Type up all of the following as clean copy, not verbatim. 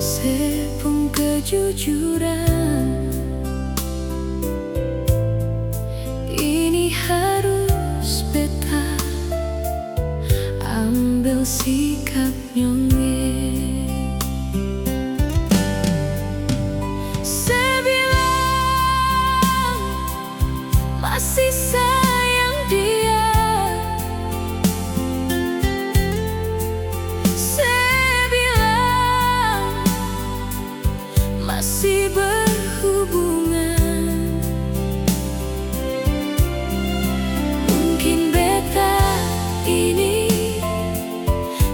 Sepung kejujuran, ini harus beta ambil sikap nyonge. Sebilang masih sayang dia, masih berhubungan. Mungkin beta ini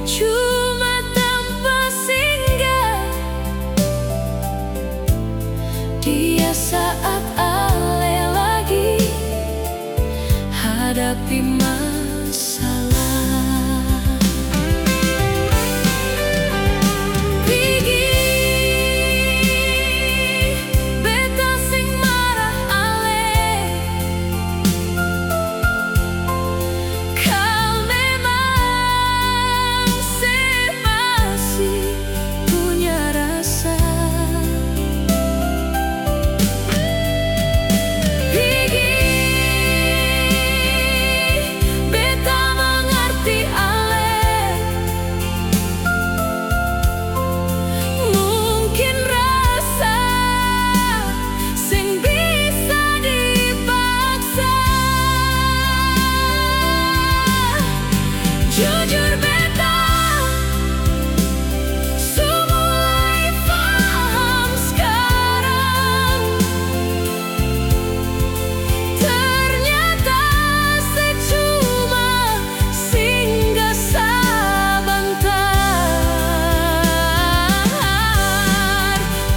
cuma tanpa singgah dia saat ale lagi hadapi masalah. Jujur beta mulai paham sekarang, ternyata secuma singgah sebentar.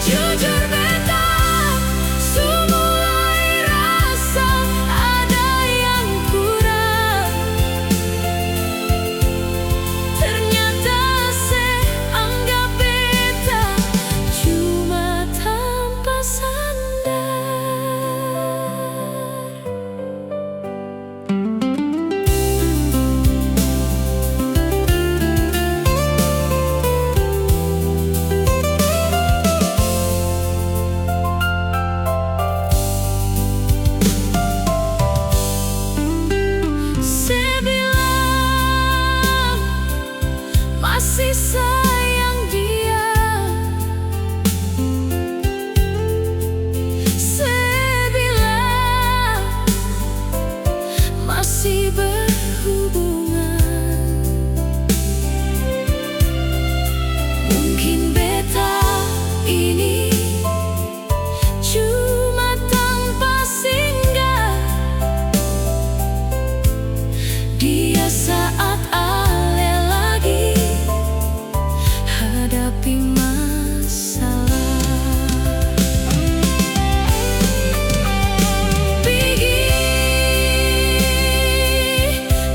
Jujur beta mulai rasa ada yang kurang. Masih sayang dia, sebilang masih berhubungan. Mungkin beta ini cuma tanpa singgah dia saat hadapi masalah. Pigi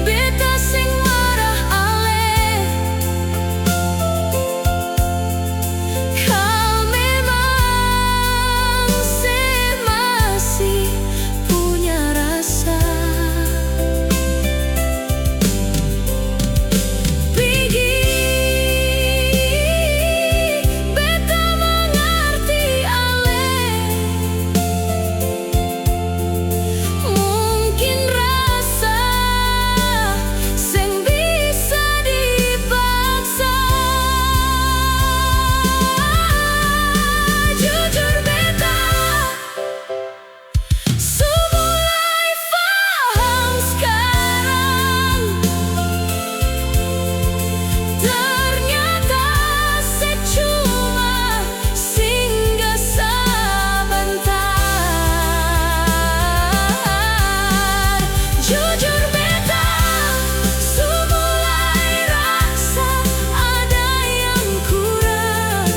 beta sing marah ale, kau memang masih punya rasa. Mulai rasa ada yang kurang.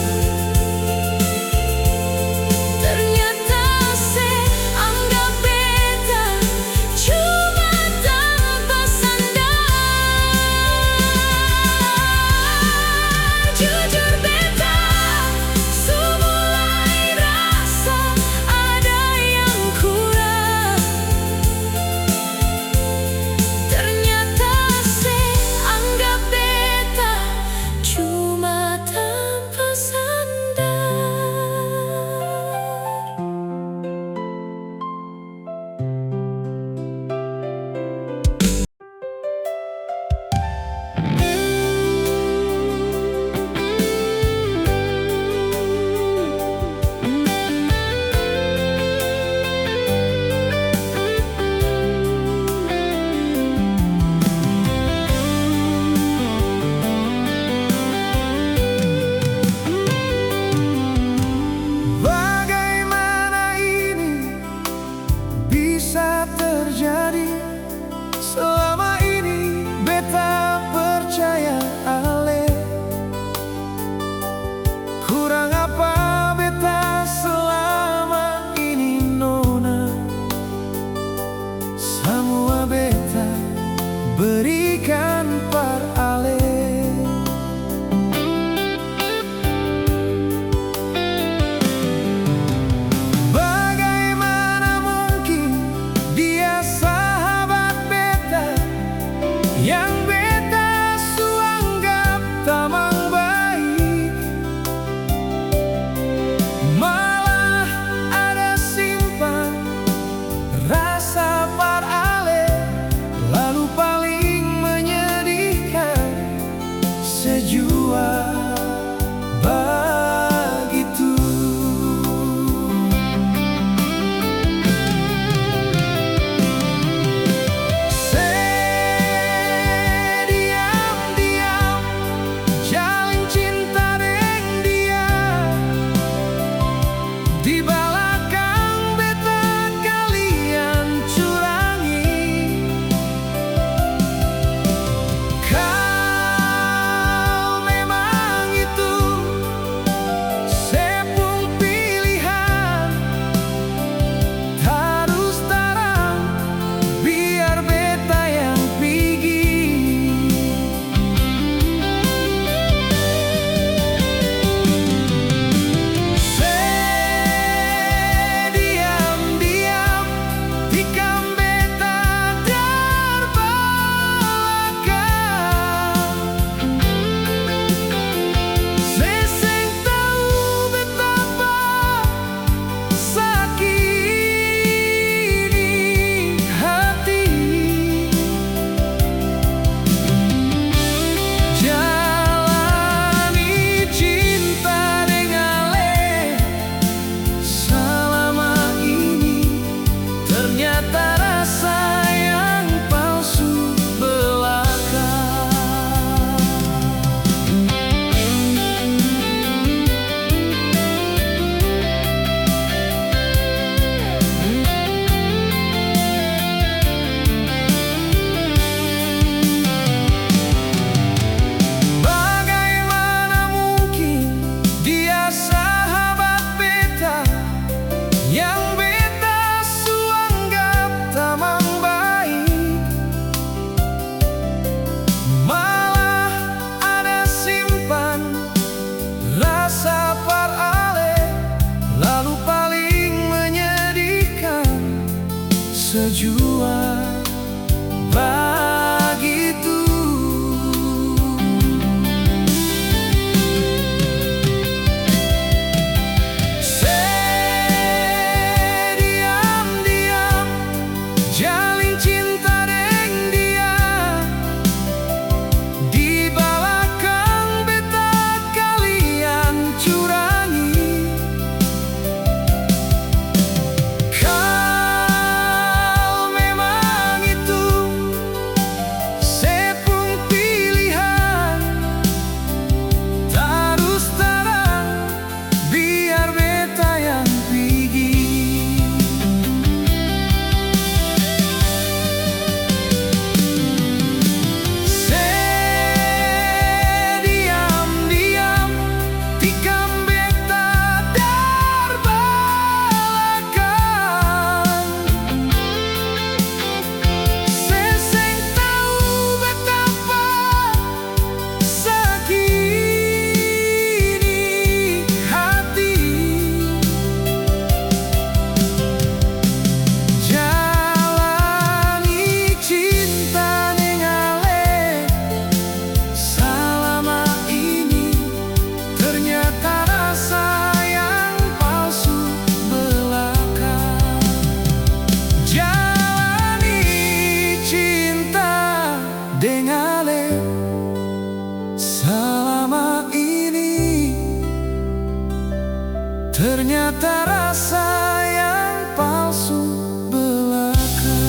Ternyata rasa yang palsu belaka.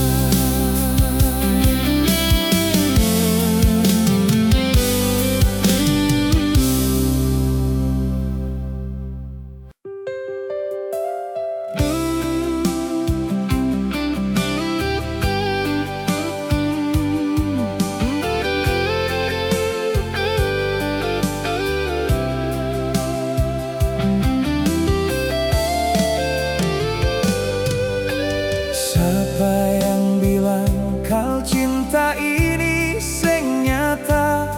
Siapa yang bilang kal cinta ini sing nyata?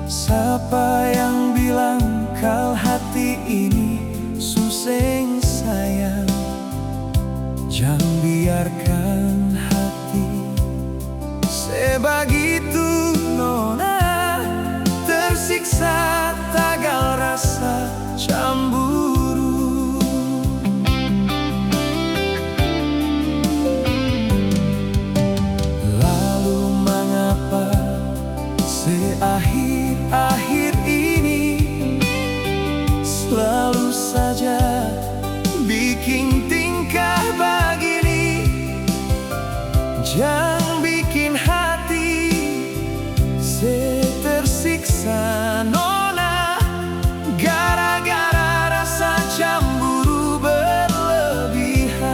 Siapa yang bilang kal hati ini suseng sayang? Jangan biarkan hati sebegitu nona tersiksa tagal rasa cemburu. Akhir-akhir ini selalu saja bikin tingkah begini. Jangan bikin hati tersiksa nona gara-gara rasa cemburu berlebihan.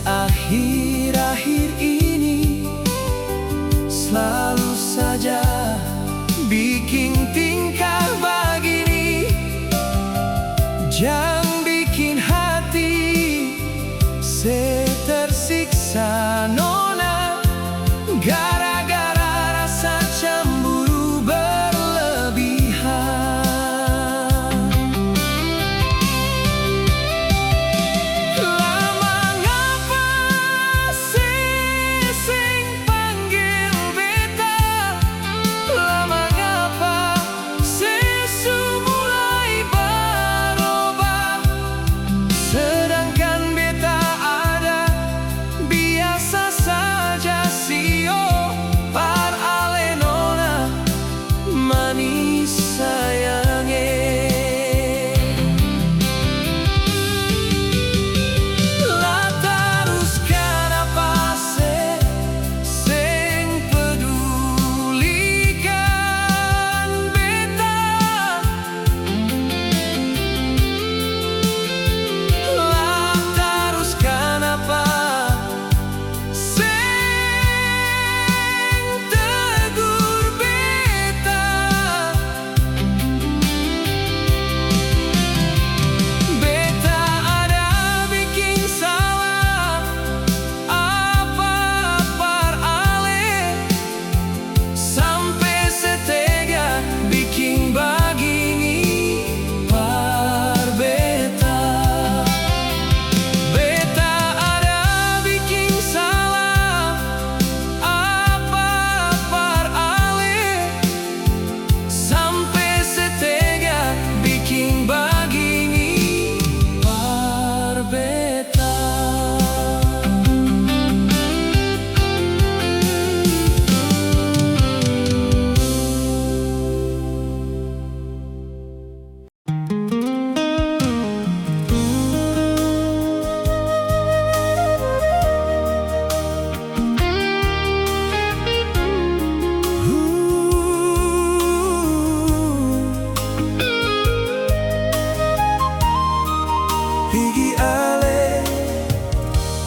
Akhir-akhir ini selalu saja bikin tingkah begini. Jangan bikin hati tersiksa nona gara-gara rasa cemburu berlebihan. Saja sio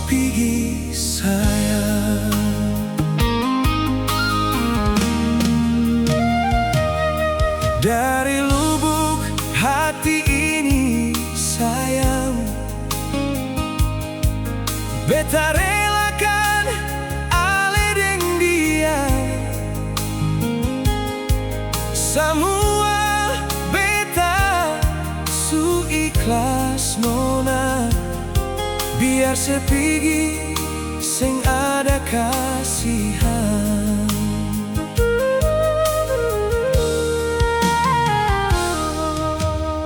Pigi sayang. Dari lubuk hati ini sayang, beta relakan ale deng dia. Semua beta su ikhlas nona, biar sepigi sing ada kasihan.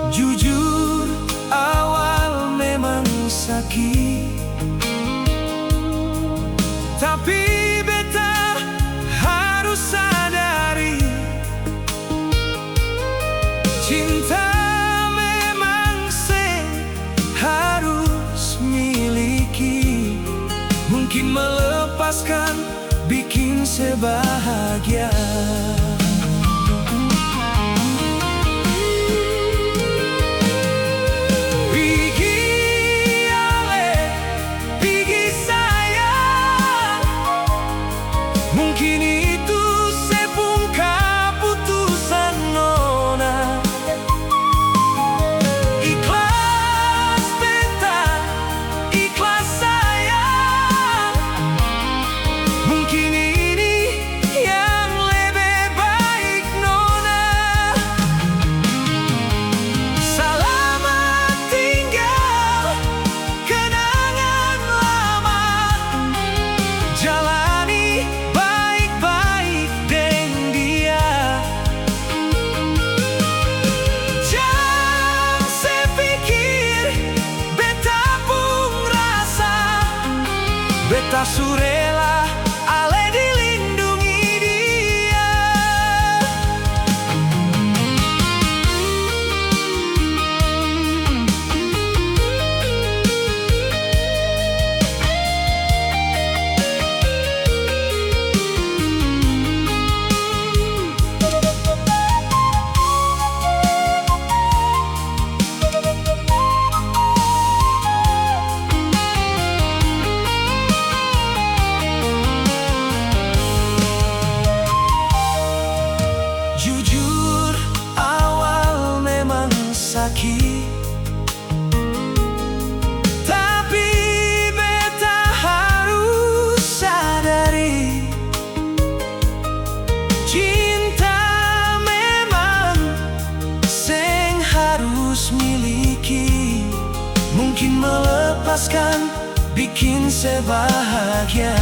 Jujur awal memang sakit, tapi beta harus sadari, cinta memang harus miliki. Mungkin melepaskan bikin sebahagia. Mungkin itu sepung keputusan nona. Ikhlas beta, ikhlas sayang. Mungkin ini yang lebih baik nona. Selamat tinggal kenangan lama, jalani baik-baik deng dia. Jangan sepikir beta pun rasa, beta surela ale dilindungi dia. Jujur awal memang sakit, tapi beta harus sadari, cinta memang sing harus miliki. Mungkin melepaskan bikin sebahagia.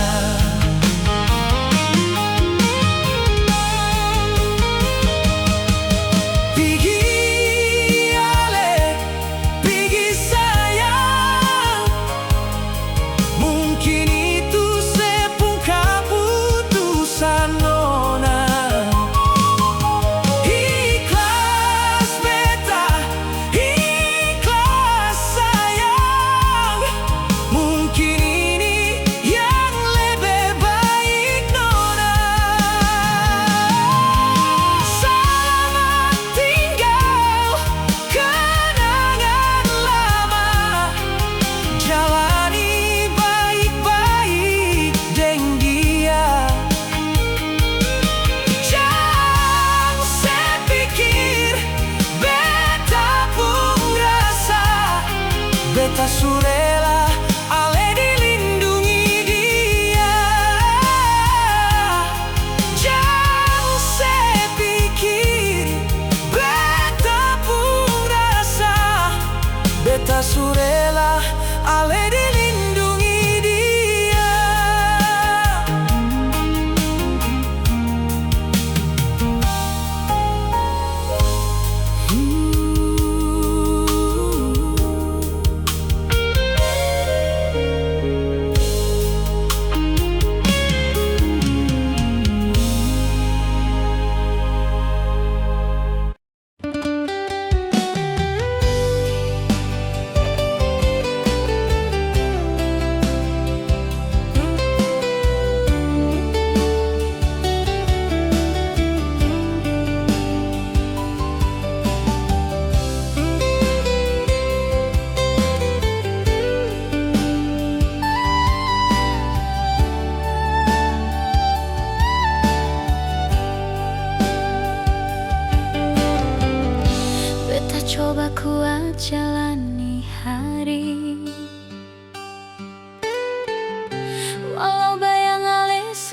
Mungkin ini yang lebih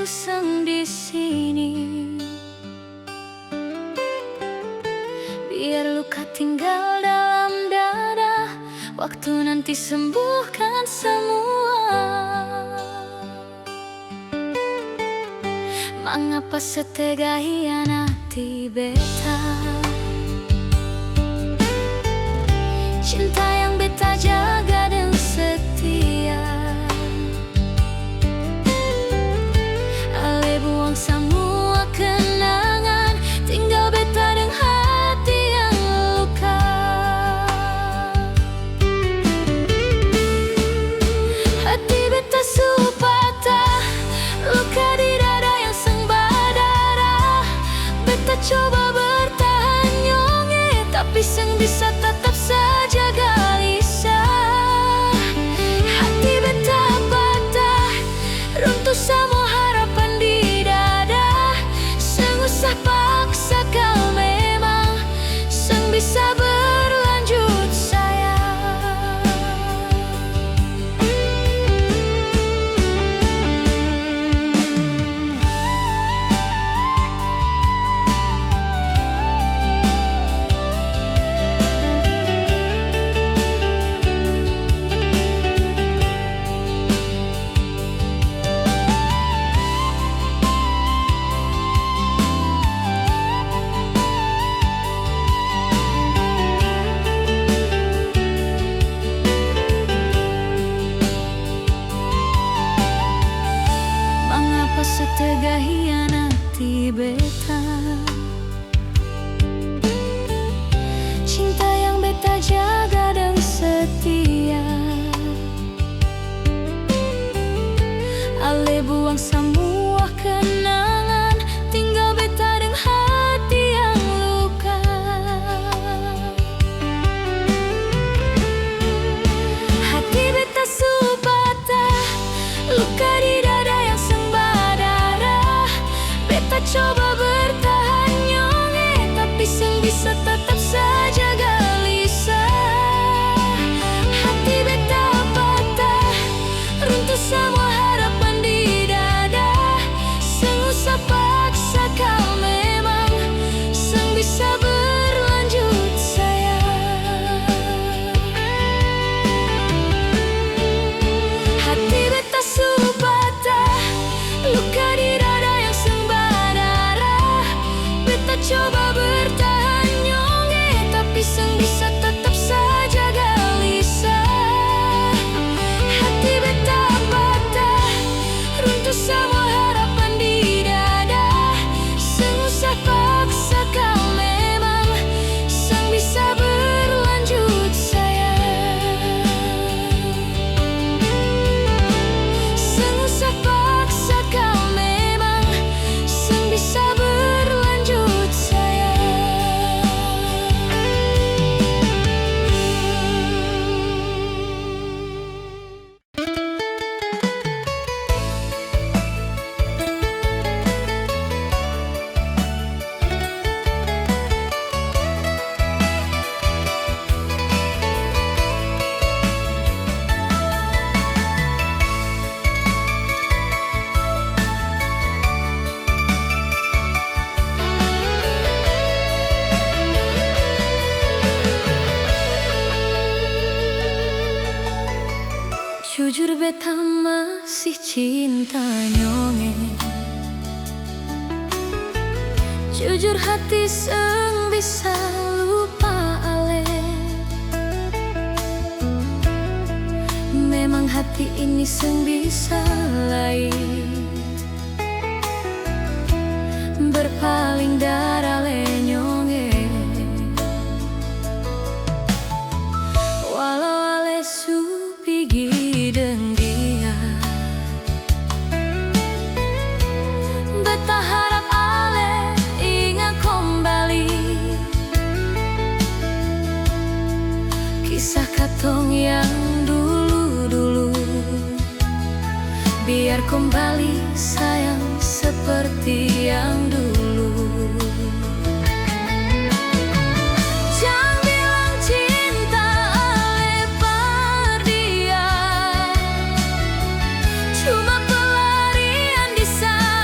suseng di sini. Biar luka tinggal dalam dada, waktu nanti sembuhkan semua. Mengapa setega hianati beta? Cinta yang beta jaga dan setia, ale buang semua kenangan, tinggal beta dengan hati yang luka. Hati beta su patah, luka di dada yang seng berdarah. Beta coba bertahan nyonge, tapi seng bisa tetap saja gelisah. Hati beta patah, runtuh semua harapan di dada. Seng usah paksa kau, memang seng bisa berlanjut sayang. Mengapa setega hianati beta? Cinta yang beta jaga dan setia, ale buang semua kenangan, tinggal beta dengan hati yang luka. Hati beta su patah, luka di dada yang seng berdarah. Beta coba bertahan nyonge, tapi seng bisa tetap saja gelisah. Hati beta patah, runtuh semua harapan di dada. Seng usah paksa kau, memang seng bisa berlanjut sayang. Hati beta su patah, luka di dada yang seng berdarah. Beta coba bertahan nyonge, tapi seng bisa tetap saja gelisah. Hati beta patah, runtuh semua harapan di dada. Seng usah paksa kau, memang seng bisa berlanjut sayang. Seng usah paksa kau, memang seng bisa berlanjut sayang. Jujur beta masih cinta nyonge, jujur hati seng bisa lupa ale. Memang hati ini seng bisa lain berpaling dari ale nyonge. Walau ale su pigi deng dia, beta harap ale ingat kembali kisah katong yang dulu-dulu. Biar kembali sayang seperti yang dulu. Jangan bilang cinta ale perdiam, cuma pelarian di sana.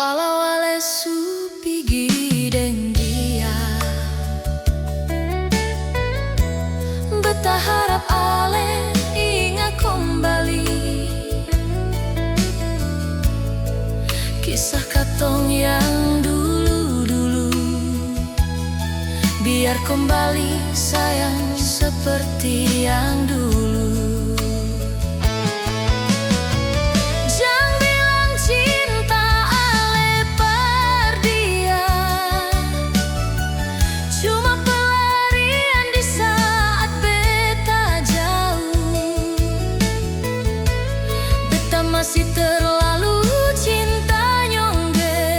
walau ale su pigi deng dia. Beta harap ale ingat kembali kisah katong yang dulu-dulu. Biar kembali sayang seperti yang dulu. Jangan bilang cinta ale per dia, cuma pelarian di saat beta jauh. Beta masih terlalu cinta nyongge,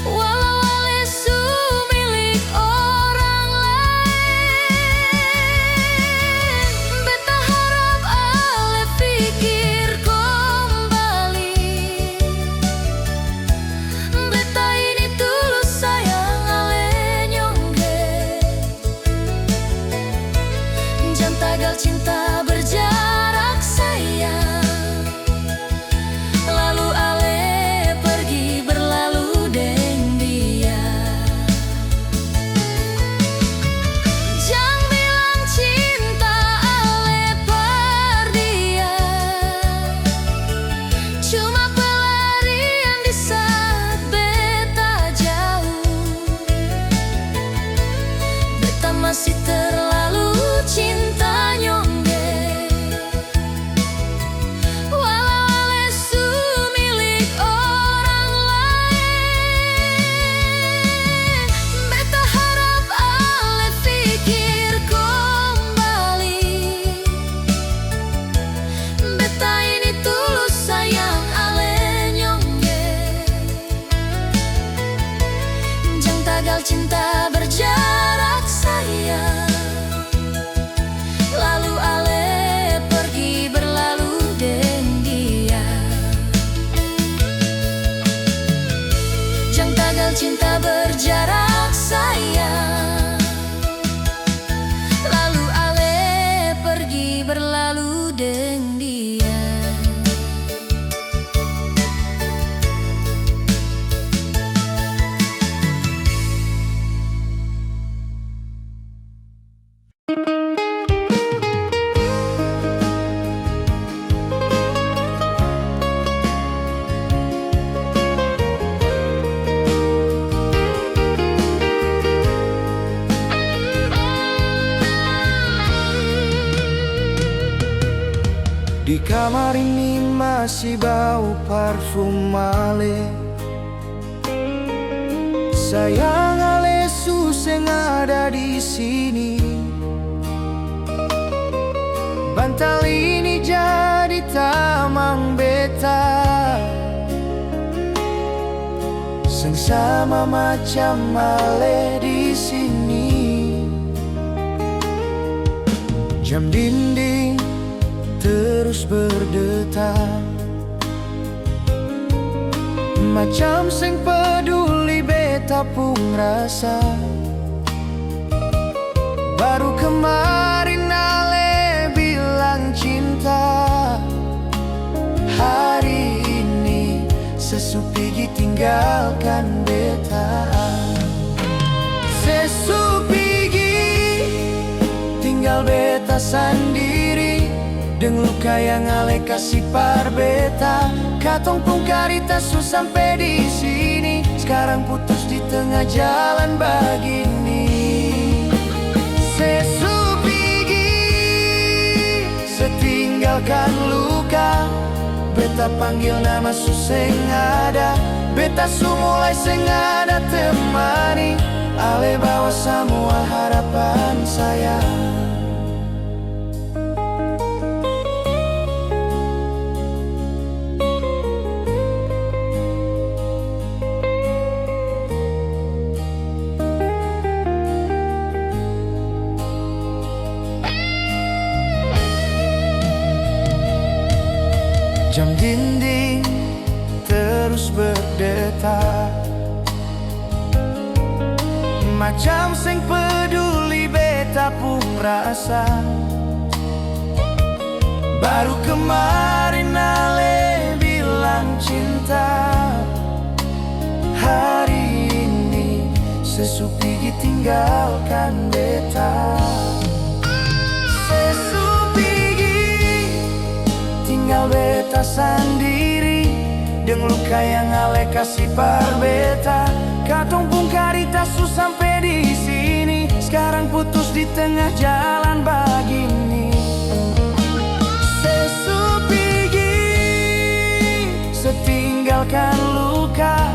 walau ale su milik orang lain. Beta harap ale pikir kembali, beta ini tulus sayang ale nyongge. Jangan tagal cinta berjarak sayang, lalu ale pergi berlalu deng dia. Jangan bilang cinta ale per dia, cuma pelarian di saat beta jauh. Beta masih terlalu cinta nyongge, walau ale su milik orang lain. Beta harap ale pikir kembali, beta ini tulus sayang ale nyongge. Jangan tagal cinta berjarak sayang, lalu ale pergi berlalu deng dia. Jangan tagal cinta berjarak sayang, lalu ale pergi berlalu deng dia. Di kamar ini masih bau parfum ale. Sayang ale suseng ada di sini. Bantal ini jadi tamang beta, sengsama macam ale di sini. Jam dinding terus berdetak, macam sing peduli beta pun rasa. Baru kemarin ale bilang cinta, hari ini sesupigi tinggalkan beta. Sesupigi tinggal beta sendiri, deng luka yang ale kasih par beta. Katong pun karita su sampai di sini, sekarang putus di tengah jalan begini. Sesupigi setinggalkan luka, beta panggil nama su seng ada. Beta su mulai seng ada temani, ale bawa semua harapan saya. Jam dinding terus berdetak, macam sing peduli beta pun rasa. Baru kemarin ale bilang cinta, Sesupigi tinggalkan beta. Sesupigi tinggal beta sendiri, deng luka yang ale kasih par beta. Katong pun karita su sampai di sini, sekarang putus di tengah jalan begini. Sesupigi setinggalkan luka,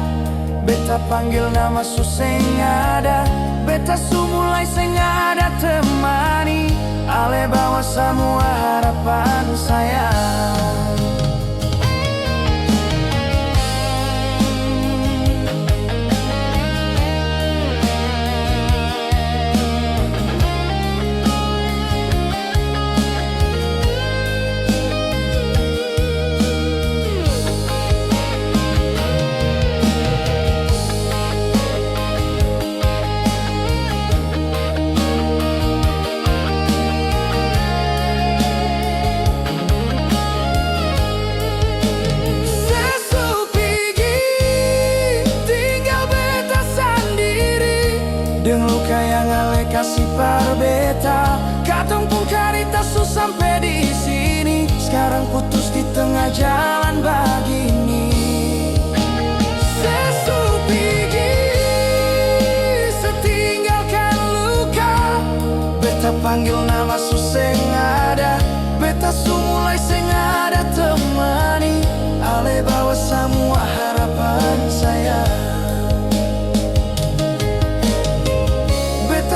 beta panggil nama su seng ada, beta su mulai seng ada temani, ale bawa semua harapan saya. Deng luka yang ale kasih par beta, katong pun karita su sampai di sini, sekarang putus di tengah jalan begini. Sesupigi setinggalkan luka, beta panggil nama su seng ada, beta su mulai seng ada temani, ale bawa semua harapan saya.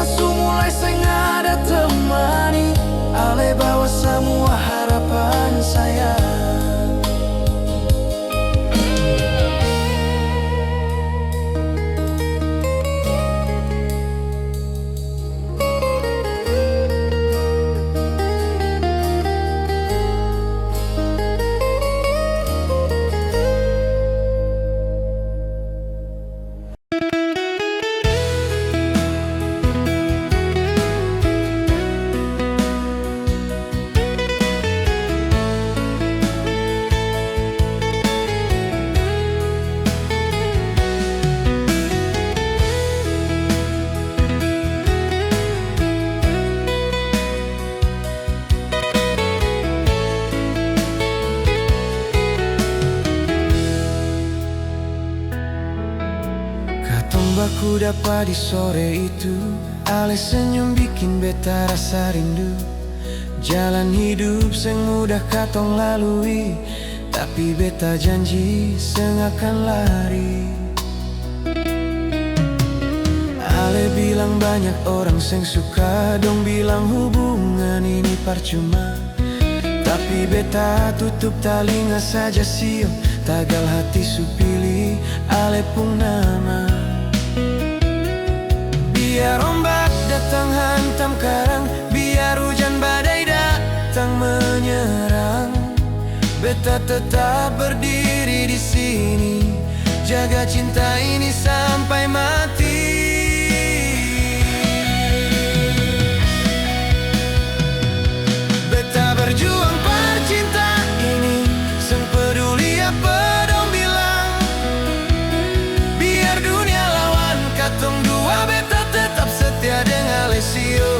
Su mulai seng ada temani, ale bawa semua harapan saya. Baku dapat di sore itu, ale senyum bikin beta rasa rindu. Jalan hidup seng mudah katong lalui, tapi beta janji seng akan lari. Ale bilang banyak orang seng suka, dong bilang hubungan ini percuma, tapi beta tutup telinga saja sio, tagal hati su pilih ale pun nama. Biar ombak datang hantam karang, biar hujan badai datang menyerang, beta tetap berdiri di sini, jaga cinta ini sampai mati. Beta berjuang per cinta ini, seng peduli apa dong bilang, biar dunia lawan katong dua, beta tetap setia dengan Lesio.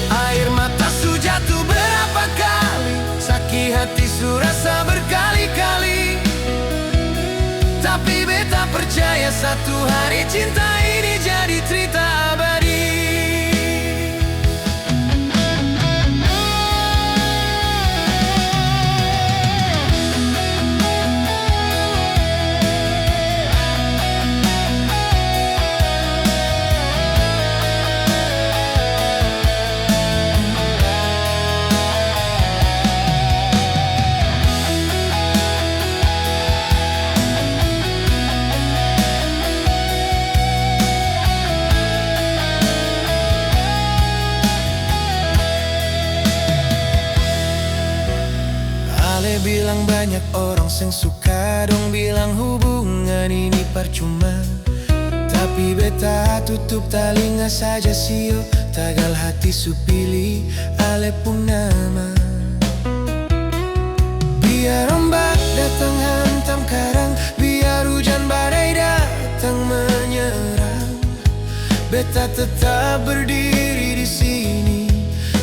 Air mata su jatuh berapa kali, sakit hati su rasa berkali-kali, tapi beta percaya satu hari cinta ini jadi cerita abadi. Ale bilang banyak orang seng suka, dong bilang hubungan ini percuma, tapi beta tutup telinga saja sio, tagal hati su pilih ale pun nama. Biar ombak datang hantam karang, biar hujan badai datang menyerang, beta tetap berdiri di sini,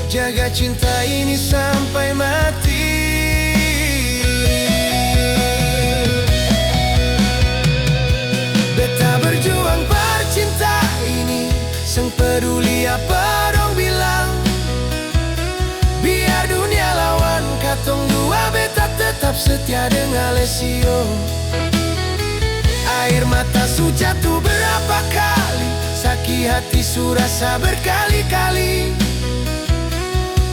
jaga cinta ini sampai mati. Beta berjuang per cinta ini, seng peduli apa dong bilang. Biar dunia lawan katong dua, beta tetap setia dengan Lesio. Air mata su jatuh berapa kali, sakit hati su rasa berkali-kali.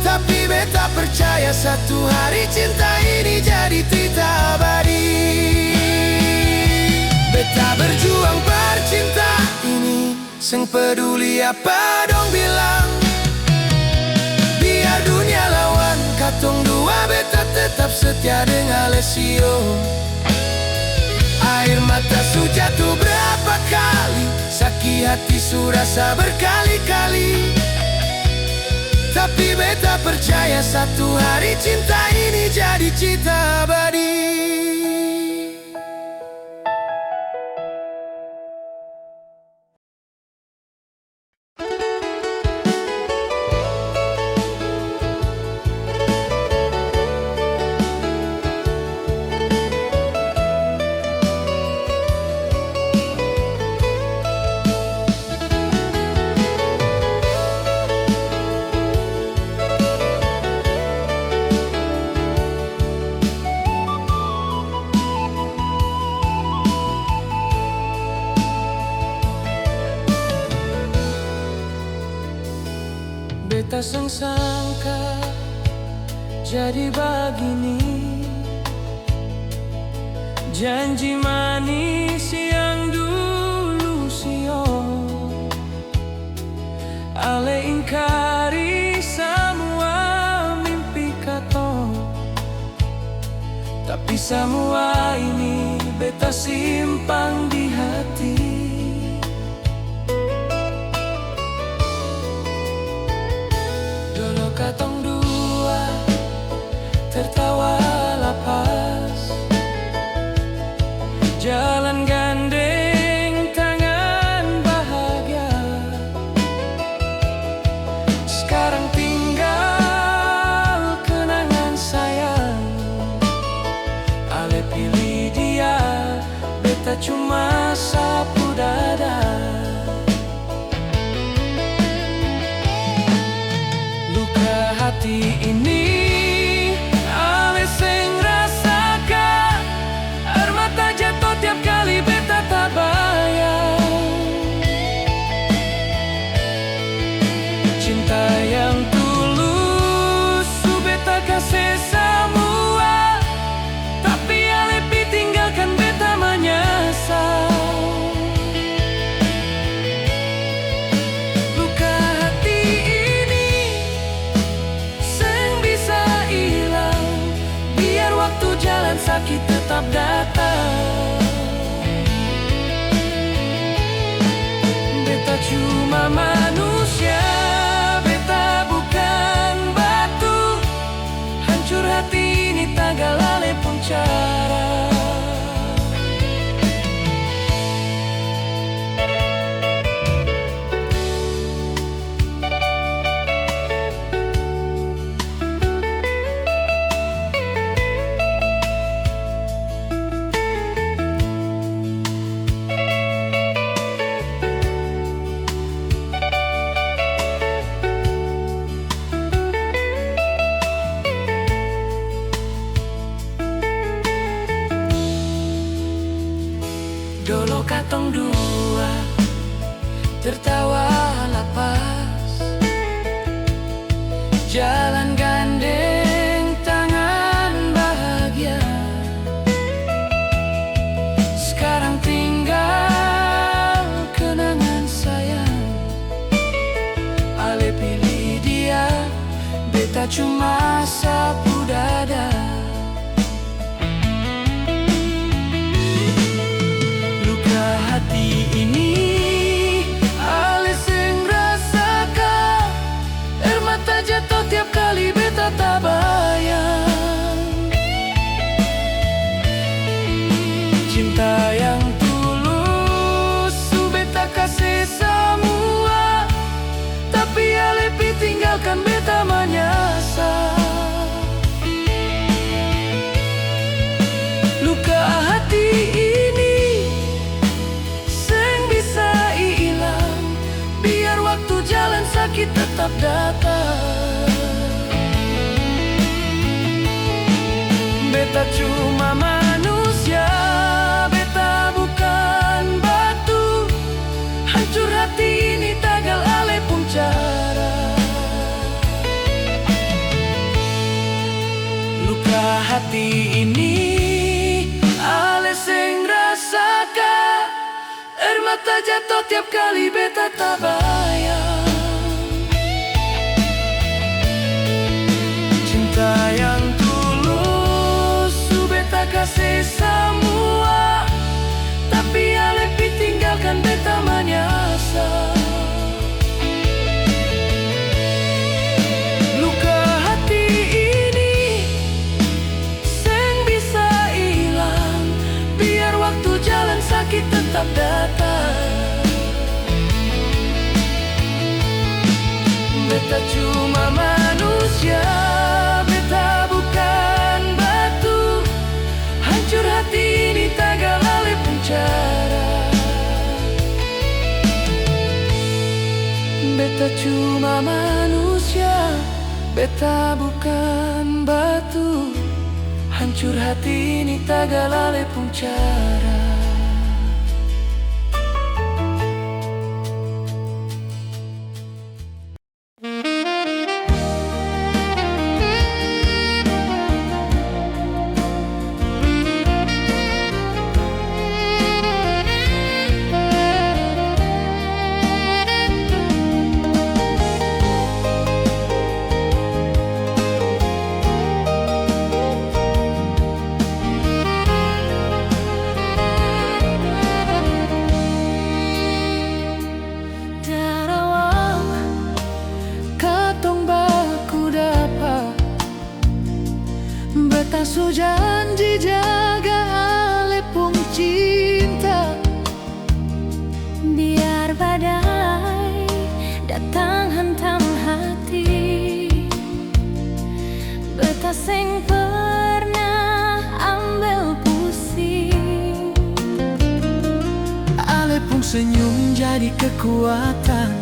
Tapi beta percaya satu hari cinta ini jadi tidak abadi. Beta berjuang per cinta ini, seng peduli apa dong bilang. Biar dunia lawan katong dua, beta tetap setia dengan Lesio. Air mata su jatuh berapa kali, sakit hati su rasa berkali-kali. Tapi beta percaya satu hari cinta ini jadi cinta abadi. Beta seng sangka jadi begini, janji manis yang dulu sio ale ingkari semua mimpi katong. Tapi semua ini beta simpan di hati. Katong dua tertawa lapas, jalan gandeng tangan bahagia. Sekarang tinggal kenangan sayang, ale pilih dia, beta cuma sapu dada. Hati ini ale seng rasakan, air mata jatuh tiap kali beta tak bayang. Cinta yang tulus su beta kasih semua, tapi ale pi tinggalkan beta menyesal. Jalan sakit tetap datang, beta cuma manusia, beta bukan batu. Hancur hati ini tagalale pun cara. Dulu katong dua tertawa lapas, jalan gandeng tangan bahagia. Sekarang tinggal kenangan sayang, ale pilih dia, beta cuma sapu dada. Hati ini ale seng rasakan, air mata jatuh tiap kali beta tak bayang. Cinta yang tulus su beta kasih semua, tetap datang. Beta cuma manusia, beta bukan batu. Hancur hati ini tagal ale pun cara. Luka hati ini ale seng rasaka. Air mata jatuh tiap kali beta tabayang. Cinta yang tulus su beta kasih semua, tapi ale tinggalkan beta menyasar. Luka hati ini seng bisa hilang, biar waktu jalan sakit tetap datang. Beta cuma manusia, beta bukan batu. Hancur hati ini tagal ale pencara. Beta cuma manusia, beta bukan batu. Hancur hati ini tagal ale pencara. Beta su janji jaga ale pung cinta, Biar badai datang hantam hati, beta seng pernah ambil pusing. ale pung senyum jadi kekuatan,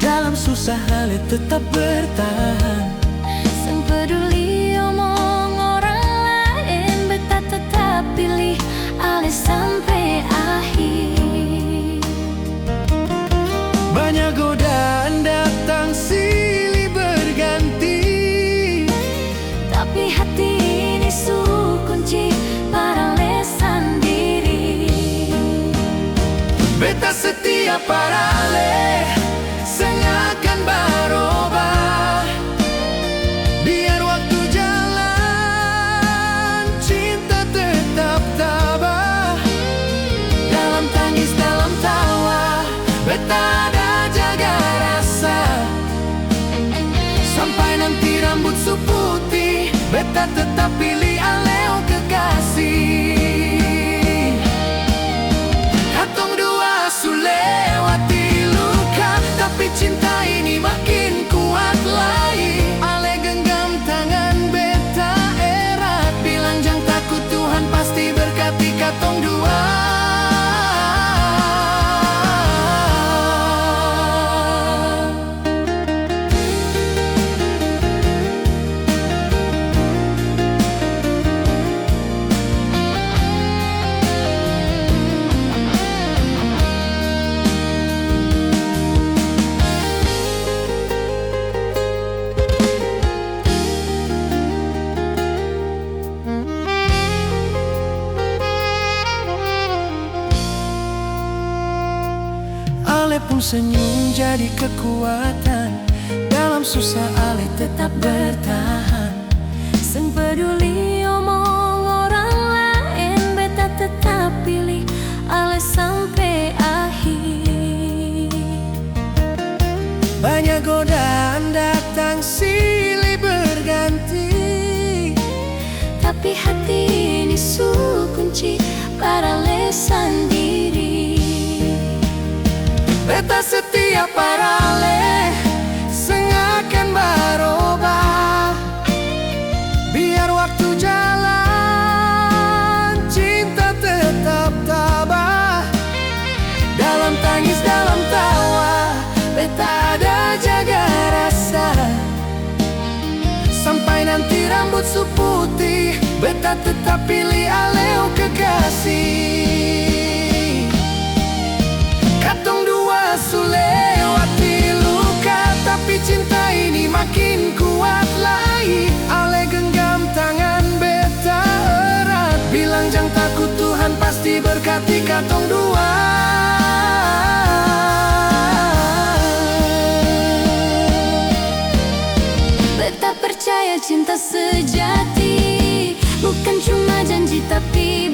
dalam susah ale tetap bertahan. Seng peduli omong orang lain, beta tetap pilih ale sampai akhir. Banyak godaan datang silih berganti, Tapi hati ini su kunci para lesan diri. beta setia para ale, seng akan berubah. Biar waktu jalan, cinta tetap tabah. Dalam tangis, dalam tawa, beta ada jaga rasa. Sampai nanti rambut su putih, beta tetap pilih aleo kekasih. Katong dua su lewati luka, tapi cinta ini makin kuat lagi. Ale genggam tangan beta erat, bilang jangan takut, Tuhan pasti berkati katong dua. Ale pun senyum jadi kekuatan, dalam susah ale tetap bertahan. Seng peduli omong orang lain, beta tetap pilih ale sampai akhir. Banyak godaan datang silih berganti, Tapi hati ini su kunci para lesan diri. beta setia para ale, seng akan berubah. Biar waktu jalan, cinta tetap tabah. Dalam tangis, dalam tawa, beta ada jaga rasa. beta tetap pilih aleo kekasih. Katong dua sulewati luka, tapi cinta ini makin kuat lagi. Ale genggam tangan beta erat, bilang jangan takut, Tuhan pasti berkati katong dua. Beta percaya cinta sejati bukan cuma janji tapi